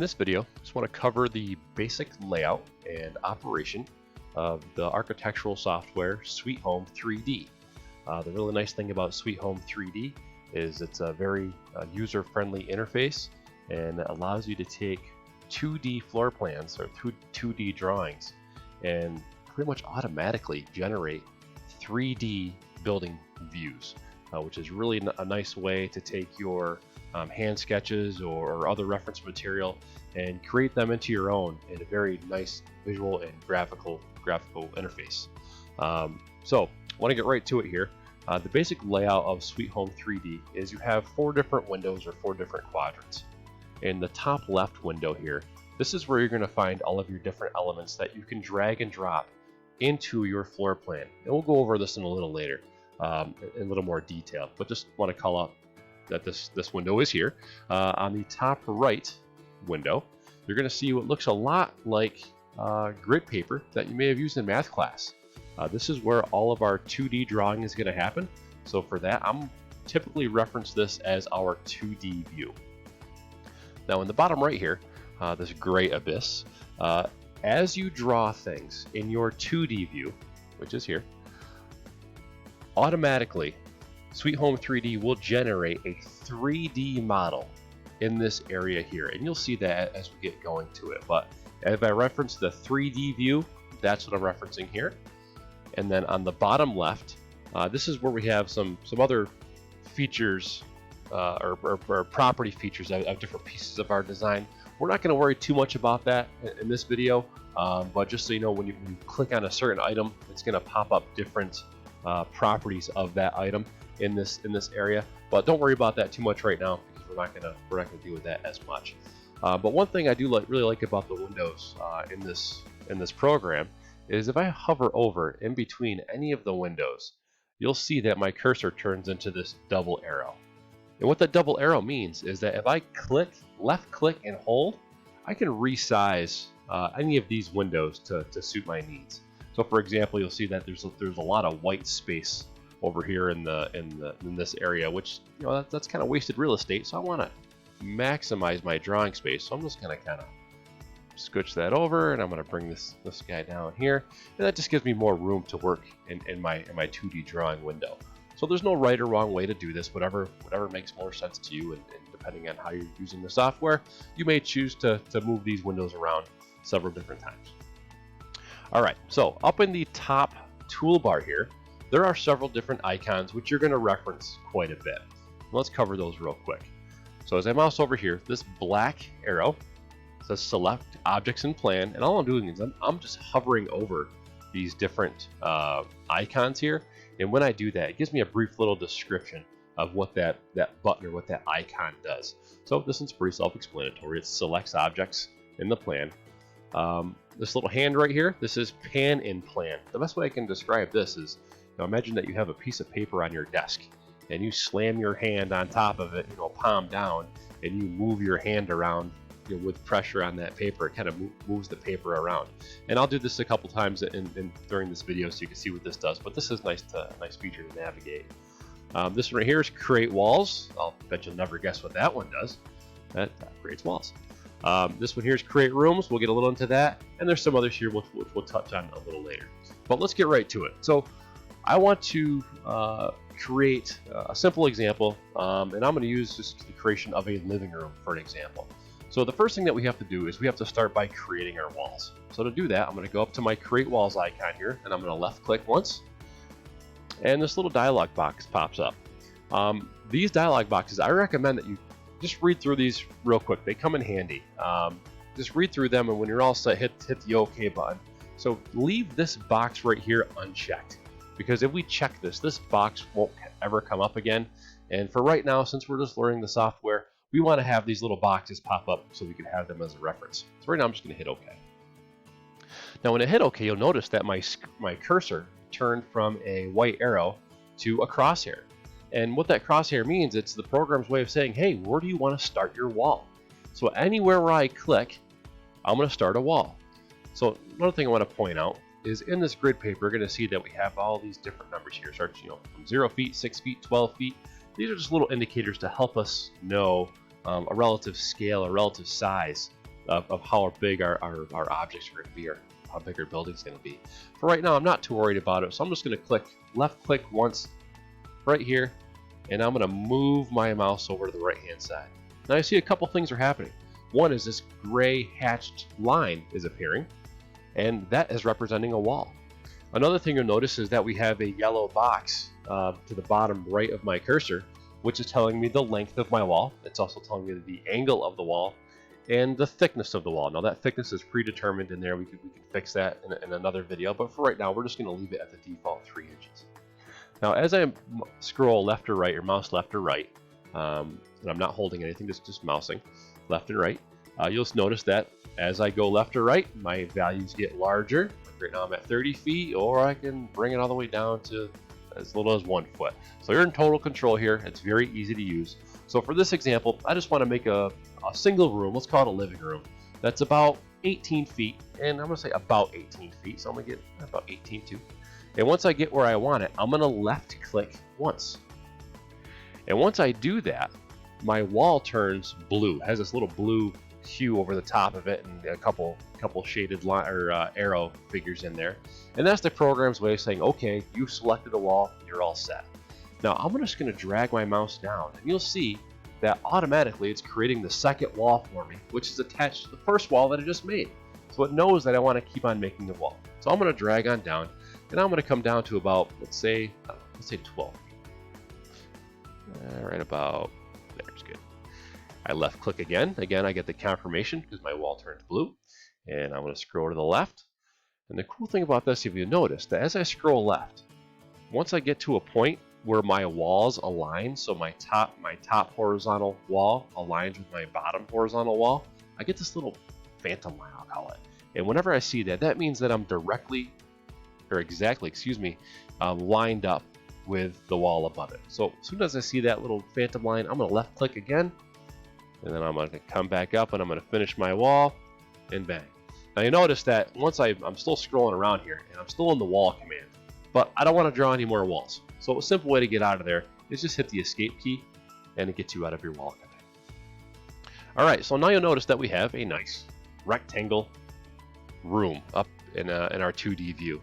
this video, I just want to cover the basic layout and operation of the architectural software Sweet Home 3D. The really nice thing about Sweet Home 3D is it's a very user-friendly interface, and it allows you to take 2D floor plans or 2D drawings and pretty much automatically generate 3D building views, which is really a nice way to take your hand sketches or other reference material and create them into your own in a very nice visual and graphical interface. So I want to get right to it here. The basic layout of Sweet Home 3D is you have 4 different windows or 4 different quadrants. In the top left window here, this is where you're going to find all of your different elements that you can drag and drop into your floor plan. And we'll go over this in a little later in a little more detail, but just want to call out that this window is here. On the top right window, you're going to see what looks a lot like grid paper that you may have used in math class. This is where all of our 2D drawing is going to happen. So for that, I'm typically reference this as our 2D view. Now in the bottom right here, this gray abyss, as you draw things in your 2D view, which is here, automatically Sweet Home 3D will generate a 3D model in this area here, and you'll see that as we get going to it. But if I reference the 3D view, that's what I'm referencing here. And then on the bottom left, this is where we have some other features or property features of different pieces of our design. We're not going to worry too much about that in this video, but just so you know, when you click on a certain item, it's going to pop up different properties of that item in this area. But don't worry about that too much right now, because we're not gonna deal with that as much. But one thing I do really like about the windows in this program is if I hover over in between any of the windows, you'll see that my cursor turns into this double arrow. And what that double arrow means is that if I left click and hold, I can resize any of these windows to suit my needs. So for example, you'll see that there's a lot of white space over here in this area, which, you know, that's kind of wasted real estate. So I want to maximize my drawing space. So I'm just going to kind of scooch that over, and I'm going to bring this guy down here, and that just gives me more room to work in my 2D drawing window. So there's no right or wrong way to do this. Whatever makes more sense to you, and depending on how you're using the software, you may choose to move these windows around several different times. All right, so up in the top toolbar here, there are several different icons which you're going to reference quite a bit. Let's cover those real quick. So as I mouse over here, this black arrow says select objects in plan, and all I'm doing is I'm just hovering over these different icons here, and when I do that, it gives me a brief little description of what that button or what that icon does. So this is pretty self-explanatory. It selects objects in the plan. This little hand right here, this is pan in plan. The best way I can describe this is, now imagine that you have a piece of paper on your desk, and you slam your hand on top of it, palm down, and you move your hand around, with pressure on that paper. It kind of moves the paper around. And I'll do this a couple times during this video so you can see what this does. But this is nice feature to navigate. This one right here is create walls. I'll bet you'll never guess what that one does. That creates walls. This one here is create rooms. We'll get a little into that. And there's some others here which we'll touch on a little later. But let's get right to it. So I want to create a simple example, and I'm going to use just the creation of a living room for an example. So the first thing that we have to do is we have to start by creating our walls. So to do that, I'm going to go up to my create walls icon here, and I'm going to left click once, and this little dialog box pops up. These dialog boxes, I recommend that you just read through these real quick. They come in handy. Just read through them, and when you're all set, hit the OK button. So leave this box right here unchecked, because if we check this box won't ever come up again. And for right now, since we're just learning the software, we want to have these little boxes pop up so we can have them as a reference. So right now I'm just going to hit OK. Now when I hit OK, you'll notice that my cursor turned from a white arrow to a crosshair. And what that crosshair means, it's the program's way of saying, hey, where do you want to start your wall? So anywhere where I click, I'm going to start a wall. So another thing I want to point out is in this grid paper, you're going to see that we have all these different numbers here. Starts, from 0 feet, 6 feet, 12 feet. These are just little indicators to help us know a relative scale, a relative size of how big our objects are going to be, or how big our building's going to be. For right now, I'm not too worried about it, so I'm just going to left click once right here, and I'm going to move my mouse over to the right hand side. Now you see a couple things are happening. One is this gray hatched line is appearing, and that is representing a wall. Another thing you'll notice is that we have a yellow box to the bottom right of my cursor, which is telling me the length of my wall. It's also telling me the angle of the wall and the thickness of the wall. Now that thickness is predetermined in there. We can fix that in another video, but for right now, we're just going to leave it at the default 3 inches. Now, as I scroll left or right, or mouse left or right, and I'm not holding anything, just mousing left and right, you'll notice that as I go left or right, my values get larger. Like right now I'm at 30 feet, or I can bring it all the way down to as little as 1 foot. So you're in total control here. It's very easy to use. So for this example, I just want to make a single room, let's call it a living room, that's about 18 feet, and I'm going to say about 18 feet, so I'm going to get about 18 too. And once I get where I want it, I'm going to left click once. And once I do that, my wall turns blue. It has this little blue hue over the top of it, and a couple shaded line or arrow figures in there. And that's the program's way of saying, okay, you've selected a wall, you're all set. Now I'm just going to drag my mouse down, and you'll see that automatically it's creating the second wall for me, which is attached to the first wall that I just made. So it knows that I want to keep on making the wall. So I'm going to drag on down, and I'm going to come down to about, let's say 12. Right about there's good. I left click again. Again, I get the confirmation because my wall turns blue, and I'm going to scroll to the left. And the cool thing about this, if you notice, that as I scroll left, once I get to a point where my walls align, so my top horizontal wall aligns with my bottom horizontal wall, I get this little phantom line, I'll call it. And whenever I see that, that means that I'm exactly, lined up with the wall above it. So as soon as I see that little phantom line, I'm going to left click again, and then I'm going to come back up, and I'm going to finish my wall, and bang. Now you notice that once I'm still scrolling around here, and I'm still in the wall command, but I don't want to draw any more walls. So a simple way to get out of there is just hit the escape key, and it gets you out of your wall command. All right, so now you'll notice that we have a nice rectangle room up in our 2D view.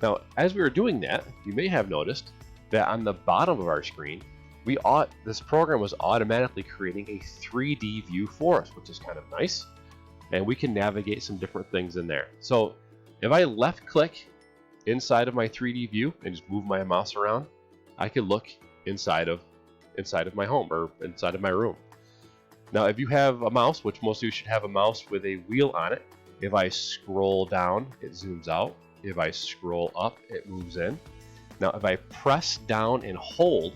Now, as we were doing that, you may have noticed that on the bottom of our screen, this program was automatically creating a 3D view for us, which is kind of nice. And we can navigate some different things in there. So if I left click inside of my 3D view and just move my mouse around, I can look inside of my home, or inside of my room. Now, if you have a mouse, which most of you should have a mouse with a wheel on it, if I scroll down, it zooms out. If I scroll up, it moves in. Now, if I press down and hold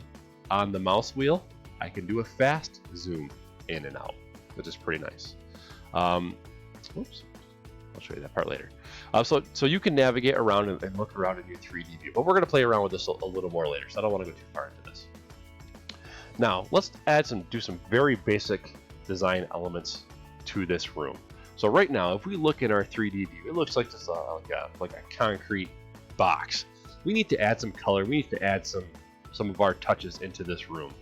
on the mouse wheel, I can do a fast zoom in and out, which is pretty nice. Oops, I'll show you that part later. So you can navigate around and look around in your 3D view, but we're going to play around with this a little more later, so I don't want to go too far into this. Now, let's do some very basic design elements to this room. So right now, if we look in our 3D view, it looks like just like a concrete box. We need to add some color. We need to add some of our touches into this room.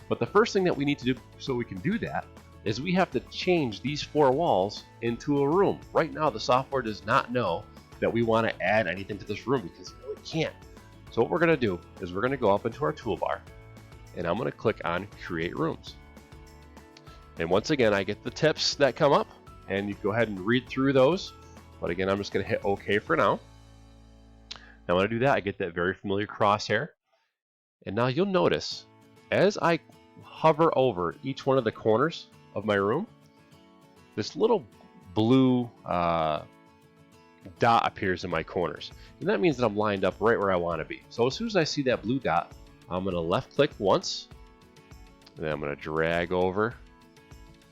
But the first thing that we need to do so we can do that is we have to change these 4 walls into a room. Right now, the software does not know that we want to add anything to this room because it really can't. So what we're going to do is we're going to go up into our toolbar, and I'm going to click on Create Rooms. And once again, I get the tips that come up, and you go ahead and read through those. But again, I'm just going to hit OK for now. Now when I do that, I get that very familiar crosshair. And now you'll notice, as I hover over each one of the corners of my room, this little blue dot appears in my corners. And that means that I'm lined up right where I want to be. So as soon as I see that blue dot, I'm going to left click once, and then I'm going to drag over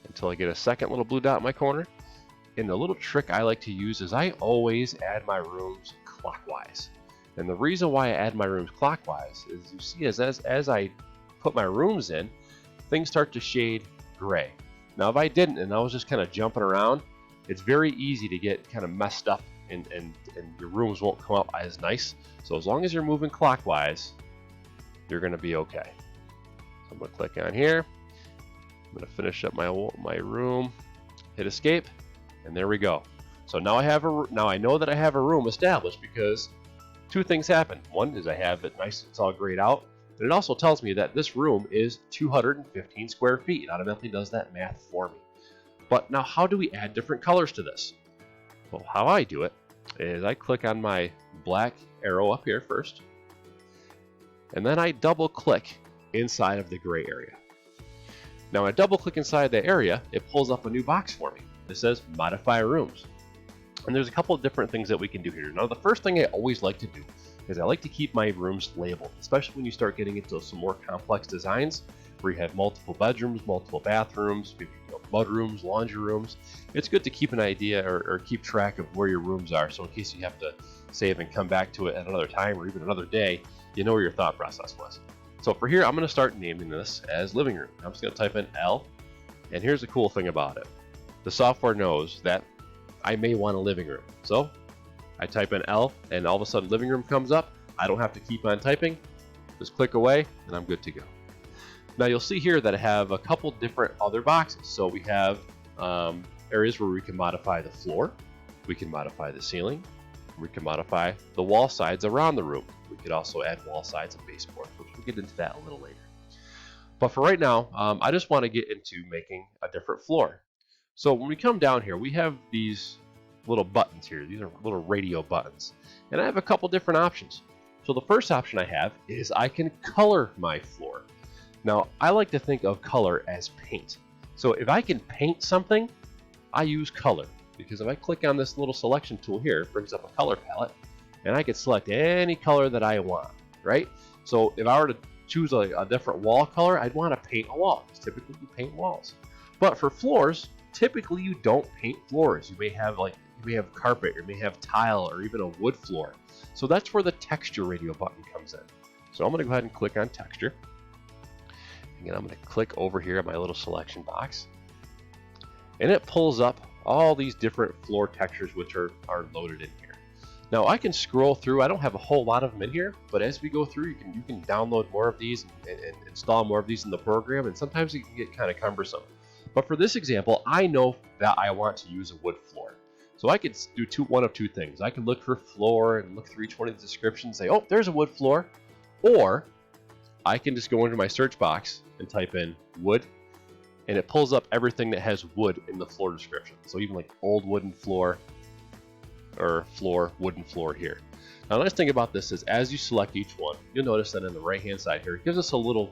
until I get a second little blue dot in my corner. And the little trick I like to use is I always add my rooms clockwise. And the reason why I add my rooms clockwise is, you see, as I put my rooms in, things start to shade gray. Now if I didn't, and I was just kind of jumping around, it's very easy to get kind of messed up, and your rooms won't come up as nice. So as long as you're moving clockwise, you're going to be okay. So I'm going to click on here. I'm going to finish up my room, hit escape, And there we go. So now I know that I have a room established because two things happen. One is I have it nice, it's all grayed out. And it also tells me that this room is 215 square feet. It automatically does that math for me. But now how do we add different colors to this? Well, how I do it is I click on my black arrow up here first, and then I double click inside of the gray area. Now when I double click inside the area, it pulls up a new box for me. It says modify rooms. And there's a couple of different things that we can do here. Now the first thing I always like to do is I like to keep my rooms labeled, especially when you start getting into some more complex designs where you have multiple bedrooms, multiple bathrooms, maybe mud rooms, laundry rooms. It's good to keep an idea or keep track of where your rooms are, so in case you have to save and come back to it at another time or even another day, you know where your thought process was. So for here, I'm going to start naming this as living room. I'm just going to type in L, and here's the cool thing about it. The software knows that I may want a living room. So I type in L, and all of a sudden living room comes up. I don't have to keep on typing. Just click away, and I'm good to go. Now you'll see here that I have a couple different other boxes. So we have areas where we can modify the floor, we can modify the ceiling, we can modify the wall sides around the room. We could also add wall sides and baseboard, which we'll get into that a little later. But for right now, I just want to get into making a different floor. So when we come down here, we have these little buttons here. These are little radio buttons. And I have a couple different options. So the first option I have is I can color my floor. Now, I like to think of color as paint. So if I can paint something, I use color. Because if I click on this little selection tool here, it brings up a color palette, and I can select any color that I want, right? So if I were to choose a different wall color, I'd want to paint a wall, because typically you paint walls. But for floors, typically you don't paint floors. You may have carpet, you may have tile, or even a wood floor. So that's where the texture radio button comes in. So I'm going to go ahead and click on texture. Again, I'm going to click over here at my little selection box, and it pulls up all these different floor textures which are loaded in here. Now I can scroll through. I don't have a whole lot of them in here, but as we go through, you can download more of these and install more of these in the program, and sometimes it can get kind of cumbersome. But for this example, I know that I want to use a wood floor. So I could do one of two things. I can look for floor and look through each one of the descriptions, say, oh, there's a wood floor, or I can just go into my search box and type in wood, and it pulls up everything that has wood in the floor description. So even like old wooden floor or wooden floor here. Now the nice thing about this is as you select each one, you'll notice that on the right hand side here, it gives us a little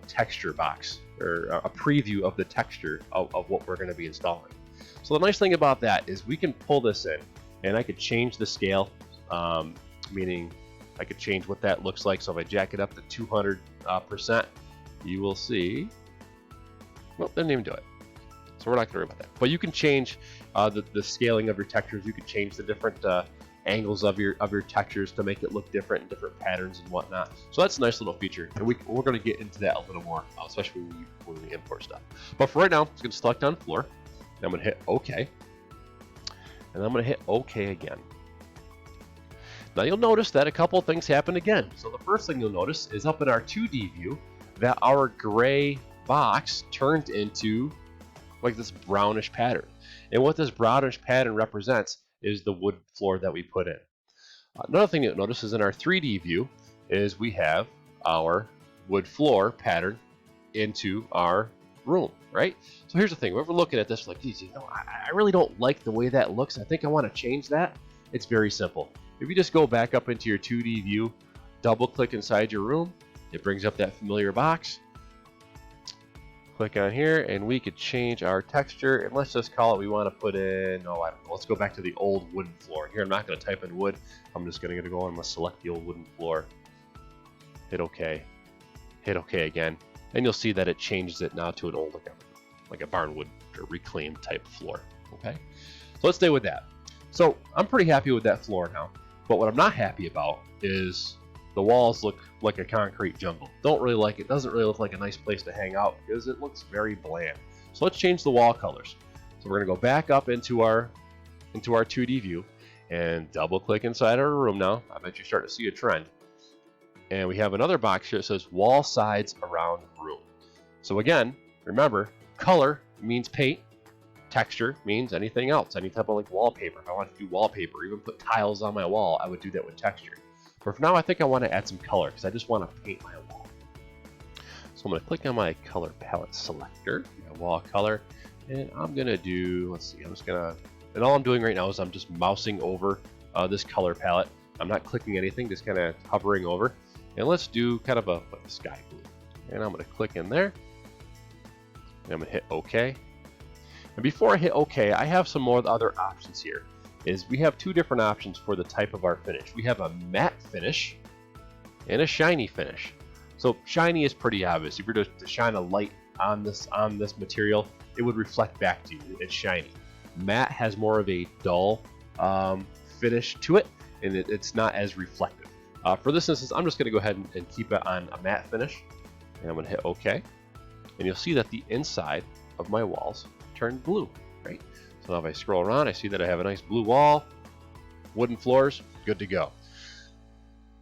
texture box or a preview of the texture of what we're going to be installing. So the nice thing about that is we can pull this in, and I could change the scale, meaning I could change what that looks like. So if I jack it up to 200%, you will see, well, they didn't even do it. So we're not going to worry about that. But you can change the scaling of your textures. You can change the different angles of your textures to make it look different in different patterns and whatnot. So that's a nice little feature, and we're going to get into that a little more, especially when we import stuff. But for right now, I'm just going to select on floor, and I'm going to hit OK, and I'm going to hit OK again. Now you'll notice that a couple of things happen again. So the first thing you'll notice is up in our 2D view that our gray box turned into like this brownish pattern. And what this brownish pattern represents is the wood floor that we put in. Another thing you'll notice is in our 3D view is we have our wood floor pattern into our room, right? So here's the thing, when we're looking at this like, geez, I really don't like the way that looks. I think I want to change that. It's very simple. If you just go back up into your 2D view, double click inside your room, it brings up that familiar box. Click on here, and we could change our texture, and let's just call it, we want to put in, oh, I don't know, let's go back to the old wooden floor. Here, I'm not going to type in wood. I'm just going to go and let's select the old wooden floor. Hit OK. Hit OK again, and you'll see that it changes it now to an old, like a barnwood or reclaimed type floor. Okay, so let's stay with that. So I'm pretty happy with that floor now, but what I'm not happy about is the walls look like a concrete jungle. Don't really like it. Doesn't really look like a nice place to hang out because it looks very bland. So let's change the wall colors. So we're gonna go back up into our 2D view and double click inside our room now. I bet you're starting to see a trend. And we have another box here that says wall sides around room. So again, remember, color means paint. Texture means anything else, any type of like wallpaper. If I want to do wallpaper, even put tiles on my wall, I would do that with texture. But for now, I think I want to add some color because I just want to paint my wall. So I'm going to click on my color palette selector, my wall color, and I'm going to do, let's see, I'm just going to, and all I'm doing right now is I'm just mousing over this color palette. I'm not clicking anything, just kind of hovering over. And let's do kind of a sky blue. And I'm going to click in there. And I'm going to hit OK. And before I hit OK, I have some more other options here. Is we have two different options for the type of our finish. We have a matte finish and a shiny finish. So shiny is pretty obvious. If you were to shine a light on this material, it would reflect back to you. It's shiny. Matte has more of a dull finish to it, and it's not as reflective. For this instance, I'm just going to go ahead and keep it on a matte finish, and I'm going to hit OK. And you'll see that the inside of my walls turned blue, right? So now if I scroll around, I see that I have a nice blue wall, wooden floors, good to go.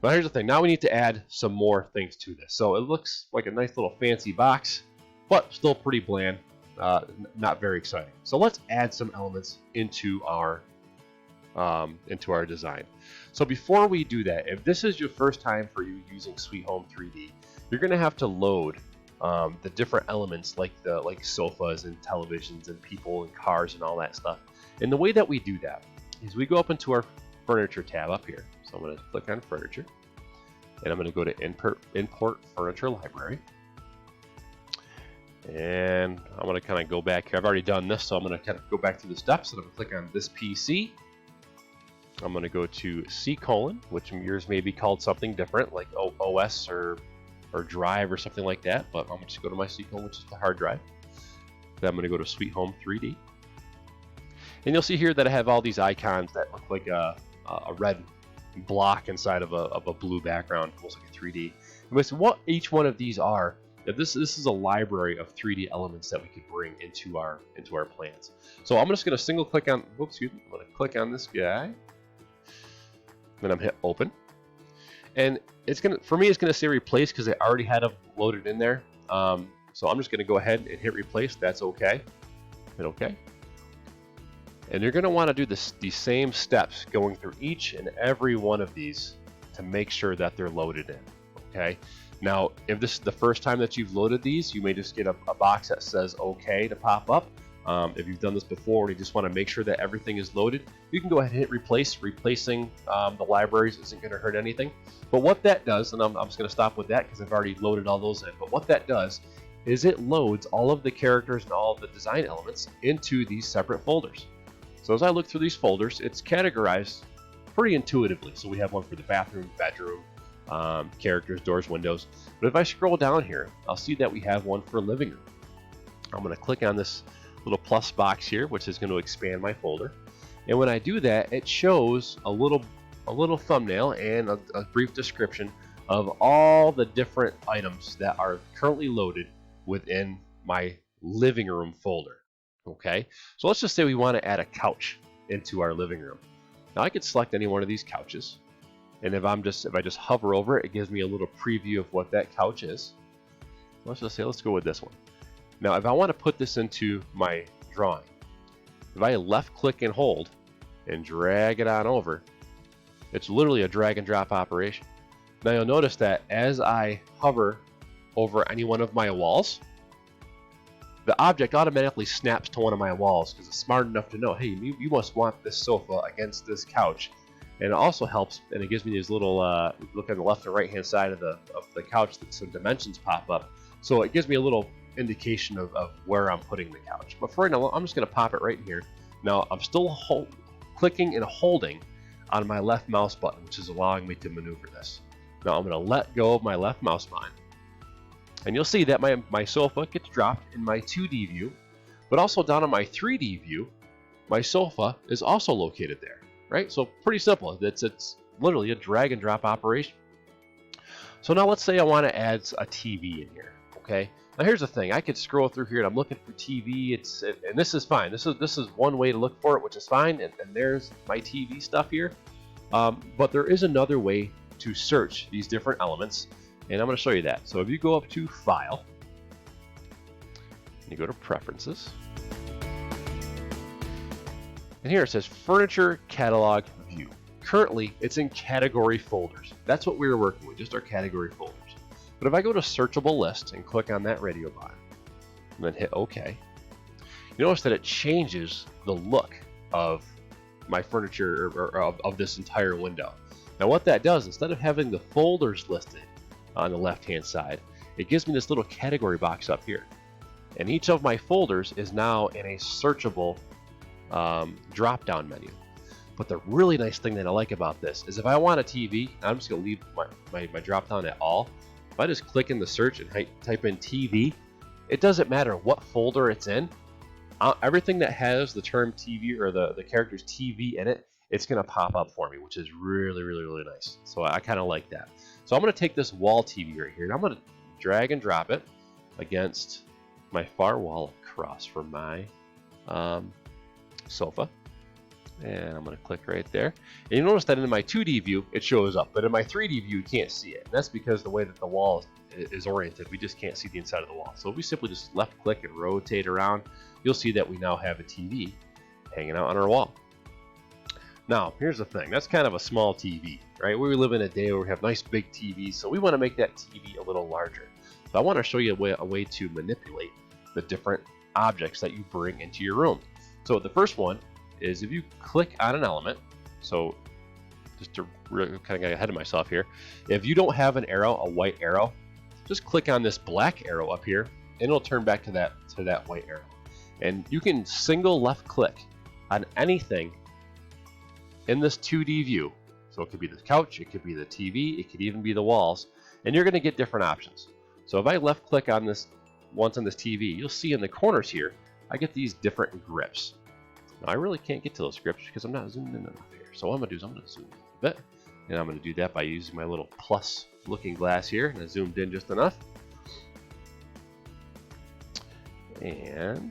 But here's the thing, now we need to add some more things to this. So it looks like a nice little fancy box, but still pretty bland, not very exciting. So let's add some elements into our design. So before we do that, if this is your first time for you using Sweet Home 3D, you're gonna have to load the different elements like sofas and televisions and people and cars and all that stuff. And the way that we do that is we go up into our furniture tab up here. So I'm going to click on furniture, and I'm going to go to import furniture library. And I'm going to kind of go back here. I've already done this, so I'm going to kind of go back through the steps, and I'm going to click on this PC. I'm going to go to C:, which yours may be called something different, like OS or drive or something like that, but I'm going to just go to my C:, which is the hard drive. Then I'm going to go to Sweet Home 3D. And you'll see here that I have all these icons that look like a red block inside of a blue background, almost like a 3D. And so what each one of these are, this is a library of 3D elements that we could bring into our plans. So I'm just going to single click on, I'm going to click on this guy. Then I'm hit open. And it's going to, for me, it's going to say replace because I already had them loaded in there. So I'm just going to go ahead and hit replace. That's okay. Hit okay. And you're going to want to do these same steps going through each and every one of these to make sure that they're loaded in. Okay. Now, if this is the first time that you've loaded these, you may just get a box that says OK to pop up. If you've done this before and you just want to make sure that everything is loaded, you can go ahead and hit replace. Replacing the libraries isn't going to hurt anything. But what that does, and I'm just going to stop with that because I've already loaded all those in, but what that does is it loads all of the characters and all of the design elements into these separate folders. So as I look through these folders, it's categorized pretty intuitively. So we have one for the bathroom, bedroom, characters, doors, windows. But if I scroll down here, I'll see that we have one for living room. I'm going to click on this little plus box here, which is going to expand my folder. And when I do that, it shows a little thumbnail and a brief description of all the different items that are currently loaded within my living room folder. Okay, so let's just say we want to add a couch into our living room. Now I could select any one of these couches, and if I just hover over it, it gives me a little preview of what that couch is. Let's just say, let's go with this one. Now if I want to put this into my drawing, if I left click and hold and drag it on over, it's literally a drag and drop operation. Now you'll notice that as I hover over any one of my walls, the object automatically snaps to one of my walls because it's smart enough to know, hey, you must want this sofa against this couch. And it also helps, and it gives me these little, look on the left and right hand side of the couch, that some dimensions pop up. So it gives me a little indication of where I'm putting the couch. But for right now, I'm just going to pop it right in here. Now I'm still clicking and holding on my left mouse button, which is allowing me to maneuver this. Now I'm going to let go of my left mouse button. And you'll see that my sofa gets dropped in my 2D view, but also down in my 3D view, my sofa is also located there, right? So pretty simple. It's literally a drag and drop operation. So now let's say I want to add a TV in here, okay? Now here's the thing. I could scroll through here and I'm looking for TV. And this is fine. This is one way to look for it, which is fine. And there's my TV stuff here. But there is another way to search these different elements. And I'm going to show you that. So if you go up to File, and you go to Preferences, And here it says Furniture Catalog View. Currently, it's in category folders. That's what we were working with, just our category folders. But if I go to Searchable List and click on that radio button, and then hit OK, you notice that it changes the look of my furniture or of this entire window. Now what that does, instead of having the folders listed on the left-hand side, it gives me this little category box up here. And each of my folders is now in a searchable drop-down menu. But the really nice thing that I like about this is if I want a TV, I'm just going to leave my drop-down at all. If I just click in the search and type in TV, it doesn't matter what folder it's in. Everything that has the term TV or the characters TV in it, it's going to pop up for me, which is really, really, really nice. So I kind of like that. So I'm going to take this wall TV right here, and I'm going to drag and drop it against my far wall across from my sofa. And I'm going to click right there. And you notice that in my 2D view, it shows up. But in my 3D view, you can't see it. And that's because the way that the wall is oriented, we just can't see the inside of the wall. So if we simply just left click and rotate around, you'll see that we now have a TV hanging out on our wall. Now, here's the thing. That's kind of a small TV, right? We live in a day where we have nice big TVs, so we want to make that TV a little larger. So I want to show you a way to manipulate the different objects that you bring into your room. So the first one is if you click on an element, so just to really kind of get ahead of myself here, if you don't have an arrow, a white arrow, just click on this black arrow up here, and it'll turn back to that white arrow. And you can single left click on anything in this 2D view. So it could be the couch, it could be the TV, it could even be the walls, and you're going to get different options. So if I left click on this once on this TV, you'll see in the corners here, I get these different grips. Now I really can't get to those grips because I'm not zoomed in enough here. So what I'm going to do is I'm going to zoom in a bit, and I'm going to do that by using my little plus looking glass here, and I zoomed in just enough. And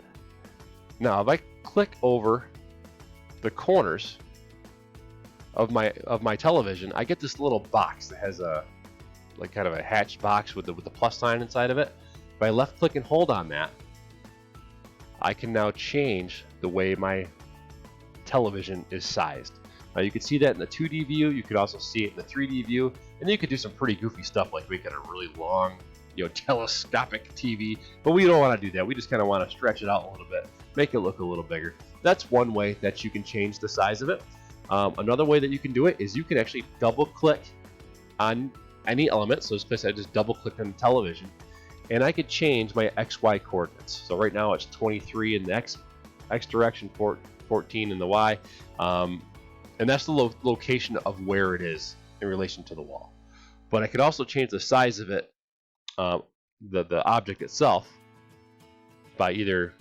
now if I click over the corners of my television, I get this little box that has a like kind of a hatched box with the plus sign inside of it. If I left click and hold on that, I can now change the way my television is sized. Now you can see that in the 2D view, you could also see it in the 3D view, and you could do some pretty goofy stuff like make it a really long, telescopic TV, but we don't want to do that. We just kind of want to stretch it out a little bit, make it look a little bigger. That's one way that you can change the size of it. Another way that you can do it is you can actually double click on any element. So I just double click on the television, and I could change my XY coordinates. So right now it's 23 in the X direction, 14 in the Y, and that's the location of where it is in relation to the wall. But I could also change the size of it, the object itself, by either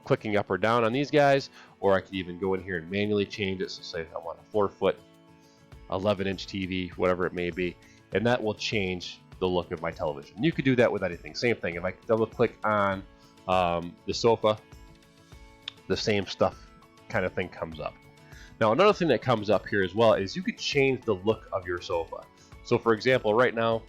clicking up or down on these guys, or I could even go in here and manually change it. So say I want a 4-foot, 11-inch TV, whatever it may be, and that will change the look of my television. You could do that with anything. Same thing. If I double click on the sofa, the same stuff kind of thing comes up. Now another thing that comes up here as well is you could change the look of your sofa. So for example, right now,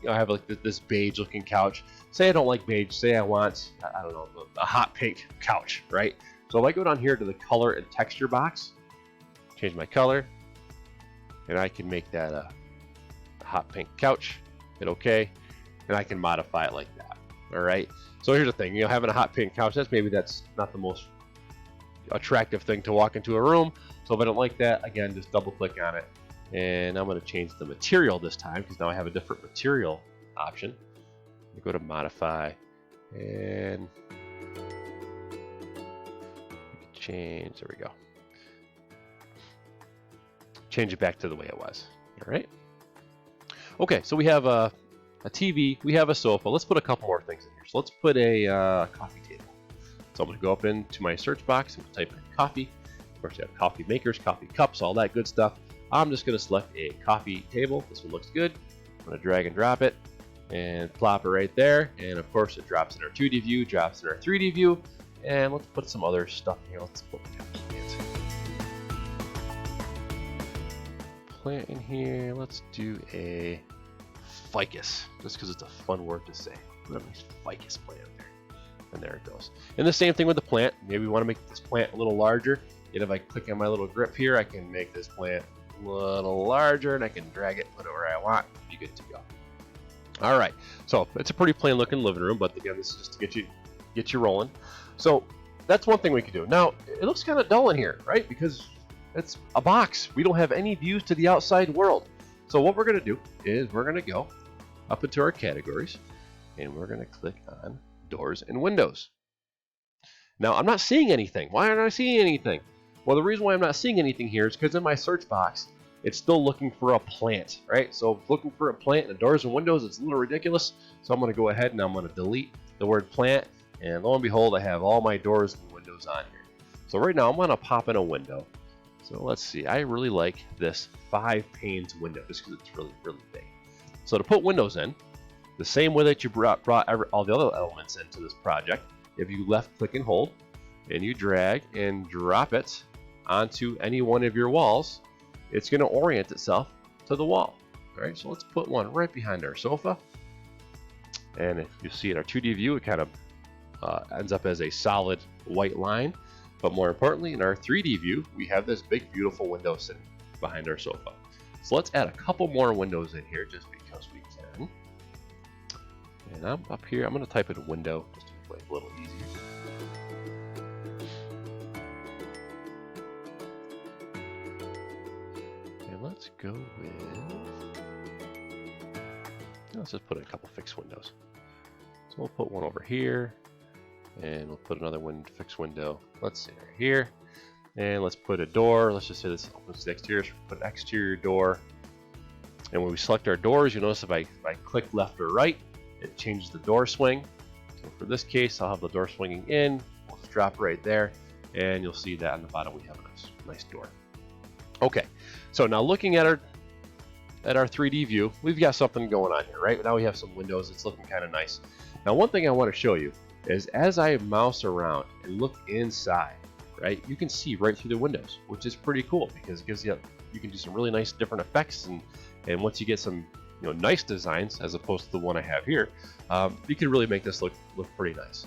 I have like this beige looking couch. Say I don't like beige, say I want, I don't know, a hot pink couch, right? So if I go down here to the color and texture box, change my color, and I can make that a hot pink couch, hit OK, and I can modify it like that. All right. So here's the thing, having a hot pink couch, that's not the most attractive thing to walk into a room. So if I don't like that, again, just double click on it, and I'm going to change the material this time because now I have a different material option. I go to modify, and change. There we go. Change it back to the way it was. All right. Okay, so we have a TV, we have a sofa. Let's put a couple more things in here. So let's put a coffee table. So I'm going to go up into my search box and type in coffee. Of course, you have coffee makers, coffee cups, all that good stuff. I'm just going to select a coffee table. This one looks good. I'm going to drag and drop it and plop it right there. And of course, it drops in our 2D view, drops in our 3D view. And let's put some other stuff in here. Let's put plant in here. Let's do a ficus, just because it's a fun word to say. Put a nice ficus plant in there. And there it goes. And the same thing with the plant. Maybe we want to make this plant a little larger. And if I click on my little grip here, I can make this plant a little larger, and I can drag it, put it where I want, be good to go. All right, so it's a pretty plain looking living room, but again, this is just to get you rolling. So that's one thing we could do. Now, it looks kind of dull in here, right? Because it's a box. We don't have any views to the outside world. So what we're going to do is we're going to go up into our categories, and we're going to click on doors and windows. Now, I'm not seeing anything. Why aren't I seeing anything? Well, the reason why I'm not seeing anything here is because in my search box, it's still looking for a plant, right? So looking for a plant in doors and windows, it's a little ridiculous. So I'm going to go ahead and I'm going to delete the word plant. And lo and behold, I have all my doors and windows on here. So right now I'm going to pop in a window. So let's see, I really like this 5 panes window just because it's really, really big. So to put windows in, the same way that you brought all the other elements into this project, if you left click and hold, and you drag and drop it onto any one of your walls, it's going to orient itself to the wall. All right, so let's put one right behind our sofa. And if you see in our 2D view, it kind of ends up as a solid white line. But more importantly, in our 3D view, we have this big, beautiful window sitting behind our sofa. So let's add a couple more windows in here just because we can. And I'm up here, I'm going to type in window just to make it a little easier. And let's go with, let's just put in a couple fixed windows. So we'll put one over here, and we'll put another fixed window, let's say right here. And let's put a door. Let's just say this opens the exterior. So we'll put an exterior door. And when we select our doors, you notice if I click left or right, it changes the door swing. So for this case, I'll have the door swinging in. We'll just drop right there, and you'll see that on the bottom we have a nice door. Okay, so now looking at our 3D view, we've got something going on here, right? Now we have some windows. It's looking kind of nice. Now one thing I want to show you is as I mouse around and look inside, right, you can see right through the windows, which is pretty cool because it gives you can do some really nice different effects, and once you get some nice designs as opposed to the one I have here, you can really make this look pretty nice.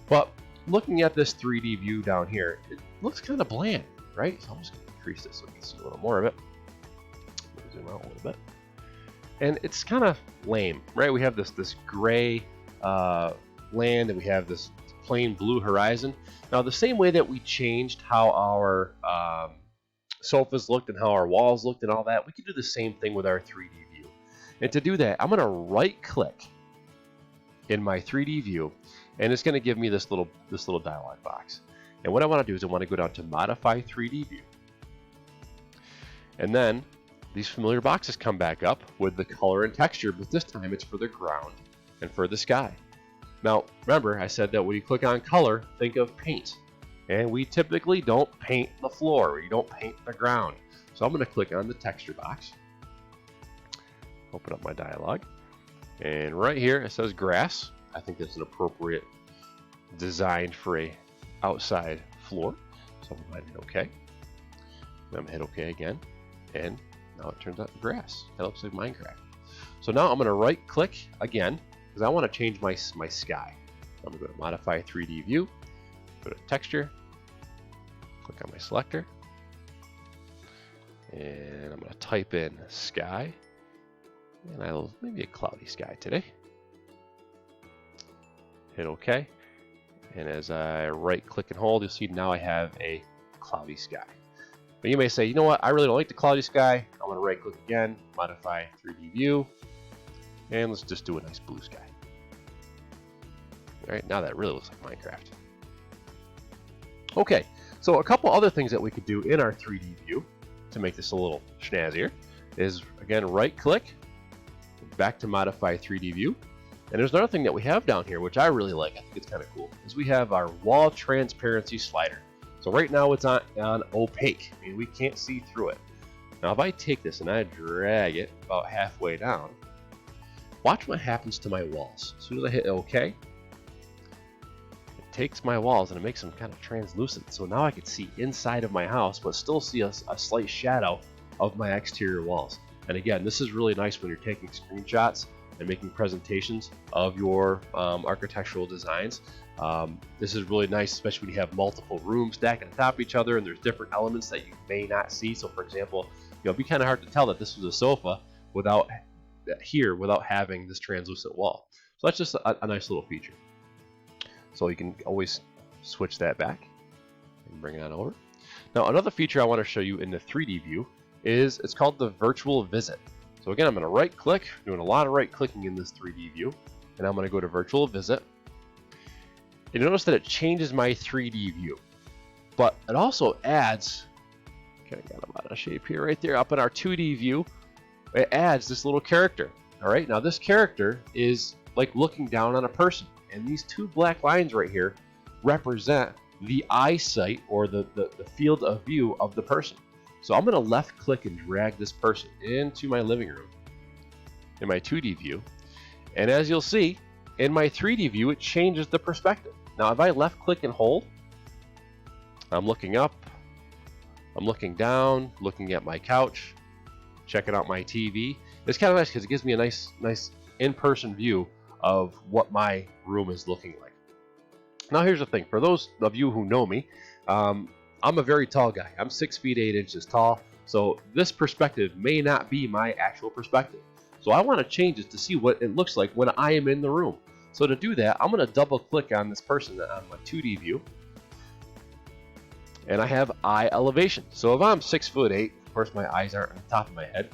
But looking at this 3D view down here, it looks kind of bland, right? So I'm just going to increase this so we can see a little more of it. Zoom out a little bit, and it's kind of lame, right? We have this gray land, and we have this plain blue horizon. Now, the same way that we changed how our sofas looked and how our walls looked and all that, we could do the same thing with our 3D view. And to do that, I'm going to right click in my 3D view, and it's going to give me this little dialog box. And what I want to do is I want to go down to modify 3D view, and then these familiar boxes come back up with the color and texture, but this time it's for the ground and for the sky. Now, remember, I said that when you click on color, think of paint. And we typically don't paint the floor, or you don't paint the ground. So I'm going to click on the texture box, open up my dialog, and right here it says grass. I think that's an appropriate design for a outside floor. So I'm going to hit OK. Then I'm going to hit OK again, and now it turns out grass. That looks like Minecraft. So now I'm going to right click again, because I want to change my sky. I'm going to go to modify 3D view, go to texture, click on my selector, and I'm going to type in sky, and I'll maybe a cloudy sky today. Hit OK, and as I right click and hold, you'll see now I have a cloudy sky. But you may say, you know what, I really don't like the cloudy sky. I'm going to right click again, modify 3D view, and let's just do a nice blue sky. All right, now that really looks like Minecraft. Okay, so a couple other things that we could do in our 3D view to make this a little snazzier is, again, right click, back to modify 3D view. And there's another thing that we have down here, which I really like, I think it's kind of cool, is we have our wall transparency slider. So right now it's on opaque, I mean, we can't see through it. Now if I take this and I drag it about halfway down, watch what happens to my walls. As soon as I hit OK, it takes my walls and it makes them kind of translucent. So now I can see inside of my house, but still see a slight shadow of my exterior walls. And again, this is really nice when you're taking screenshots and making presentations of your architectural designs. This is really nice, especially when you have multiple rooms stacked on top of each other and there's different elements that you may not see. So for example, it'd be kind of hard to tell that this was a sofa without having this translucent wall. So that's just a nice little feature. So you can always switch that back and bring it on over. Now another feature I want to show you in the 3D view is it's called the virtual visit. So again, I'm going to right click, doing a lot of right clicking in this 3D view, and I'm going to go to virtual visit. And notice that it changes my 3D view, but it also adds, okay, I got them out of shape here, right there, up in our 2D view, it adds this little character. All right, now this character is like looking down on a person, and these two black lines right here represent the eyesight or the field of view of the person. So I'm going to left click and drag this person into my living room in my 2D view, and as you'll see in my 3D view, it changes the perspective. Now if I left click and hold, I'm looking up, I'm looking down, looking at my couch, checking out my TV. It's kind of nice because it gives me a nice in-person view of what my room is looking like. Now here's the thing, for those of you who know me, I'm a very tall guy. I'm 6 feet 8 inches tall, so this perspective may not be my actual perspective. So I want to change it to see what it looks like when I am in the room. So to do that, I'm going to double click on this person on my 2D view, and I have eye elevation. So if I'm 6 foot 8, of course my eyes aren't on the top of my head.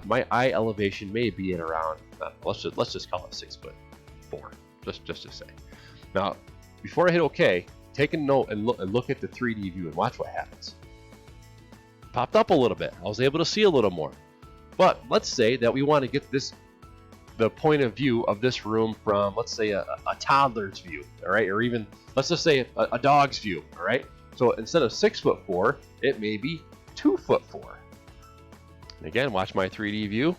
My eye elevation may be at around, let's just call it 6 foot 4, just to say. Now, before I hit OK, take a note and look at the 3D view and watch what happens. It popped up a little bit. I was able to see a little more. But let's say that we want to get the point of view of this room from, let's say, a toddler's view, all right, or even let's just say a dog's view, all right. So instead of 6 foot 4, it may be 2 foot 4. And again, watch my 3D view,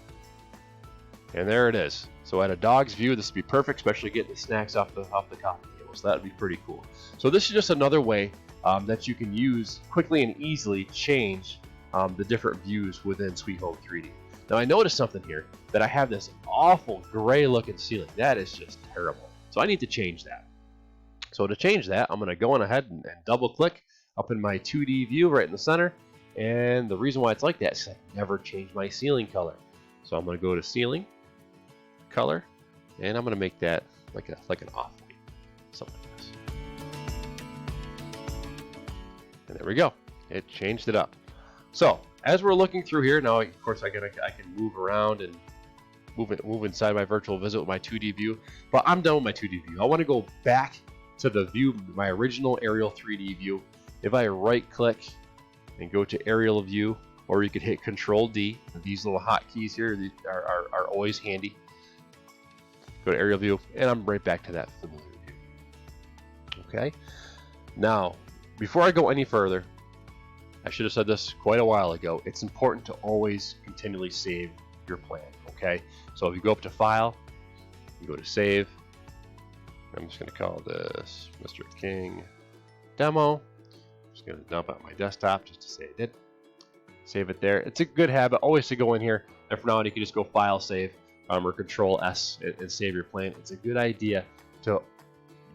and there it is. So at a dog's view, this would be perfect, especially getting the snacks off the coffee table. So that would be pretty cool. So this is just another way that you can use quickly and easily change the different views within Sweet Home 3D. Now I noticed something here, that I have this awful gray looking ceiling. That is just terrible. So I need to change that. So to change that, I'm going to go on ahead and double click up in my 2D view right in the center. And the reason why it's like that is I never changed my ceiling color. So I'm going to go to ceiling, color, and I'm going to make that like an off white, something like this. And there we go. It changed it up. So as we're looking through here now, of course I can move around and move inside my virtual visit with my 2D view, but I'm done with my 2D view. I want to go back to the view, my original aerial 3D view. If I right click and go to aerial view, or you could hit Control D. These little hotkeys here are always handy. Go to aerial view, and I'm right back to that familiar view. Okay. Now, before I go any further, I should have said this quite a while ago. It's important to always continually save your plan. Okay. So if you go up to File, you go to Save. I'm just going to call this Mr. King Demo. I'm just going to dump out my desktop just to say I did. Save it there. It's a good habit always to go in here, and from now on you can just go File, Save, or Control S and save your plan. It's a good idea to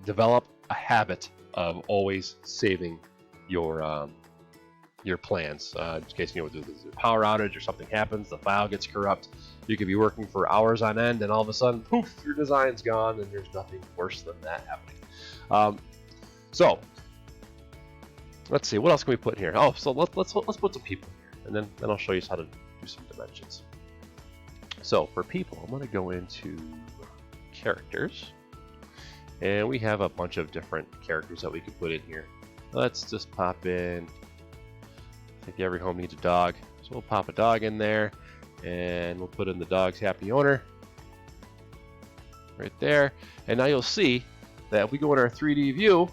develop a habit of always saving your plans. In case there's a power outage or something happens, the file gets corrupt. You could be working for hours on end, and all of a sudden, poof, your design's gone, and there's nothing worse than that happening. So let's see, what else can we put here? Oh, so let's put some people here, and then I'll show you how to do some dimensions. So for people, I'm going to go into characters, and we have a bunch of different characters that we could put in here. Let's just pop in. I think every home needs a dog, so we'll pop a dog in there, and we'll put in the dog's happy owner right there. And now you'll see that if we go in our 3D view,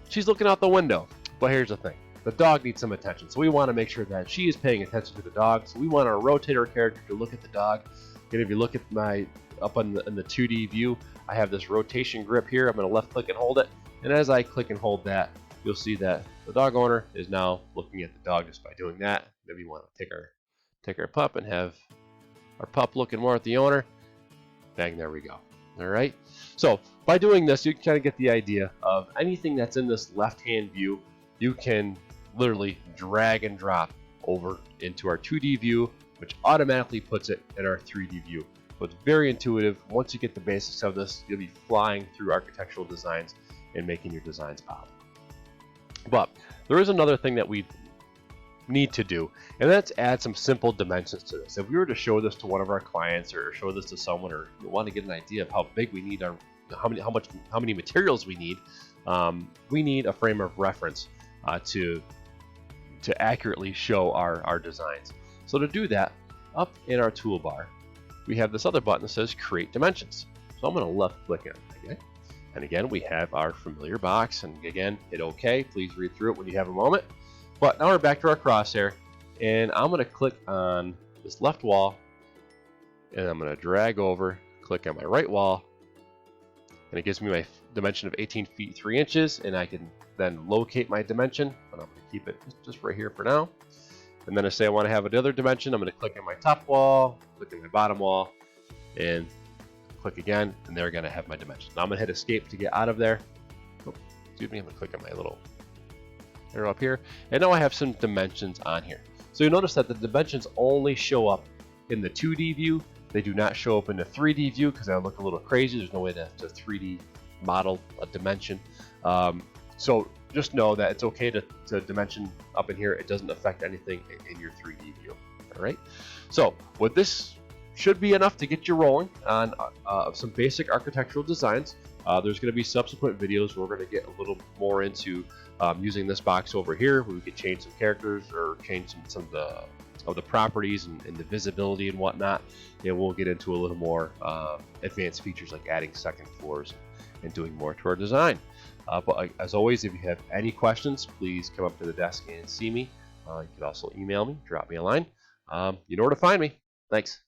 she's looking out the window. But here's the thing, the dog needs some attention, so we want to make sure that she is paying attention to the dog. So we want to rotate our character to look at the dog. And if you look at my in the 2D view, I have this rotation grip here. I'm going to left click and hold it, and as I click and hold that, you'll see that the dog owner is now looking at the dog just by doing that. Maybe we want to take our pup and have our pup looking more at the owner. Bang, there we go. All right. So by doing this, you can kind of get the idea of anything that's in this left-hand view, you can literally drag and drop over into our 2D view, which automatically puts it in our 3D view. So it's very intuitive. Once you get the basics of this, you'll be flying through architectural designs and making your designs pop. But there is another thing that we need to do, and that's add some simple dimensions to this. If we were to show this to one of our clients or show this to someone, or want to get an idea of how big we need our how many materials we need a frame of reference to accurately show our designs. So to do that, up in our toolbar, we have this other button that says create dimensions. So I'm going to left click it again, and again we have our familiar box, and again hit OK. Please read through it when you have a moment. But now we're back to our crosshair, and I'm going to click on this left wall, and I'm going to drag over, click on my right wall, and it gives me my dimension of 18 feet 3 inches, and I can then locate my dimension, and I'm going to keep it just right here for now. And then I say I want to have another dimension, I'm going to click on my top wall, click on my bottom wall, and click again, and they're going to have my dimension. Now I'm going to hit escape to get out of there. Oh, excuse me, I'm going to click on my little arrow up here, and now I have some dimensions on here. So you notice that the dimensions only show up in the 2D view. They do not show up in the 3D view because that would look a little crazy. There's no way to 3D model a dimension. So just know that it's okay to dimension up in here. It doesn't affect anything in your 3D view. All right. So with this should be enough to get you rolling on some basic architectural designs. There's going to be subsequent videos where we're going to get a little more into using this box over here, where we could change some characters or change some of the properties and the visibility and whatnot. And we'll get into a little more advanced features like adding second floors and doing more to our design. But as always, if you have any questions, please come up to the desk and see me. You can also email me, drop me a line. You know where to find me. Thanks.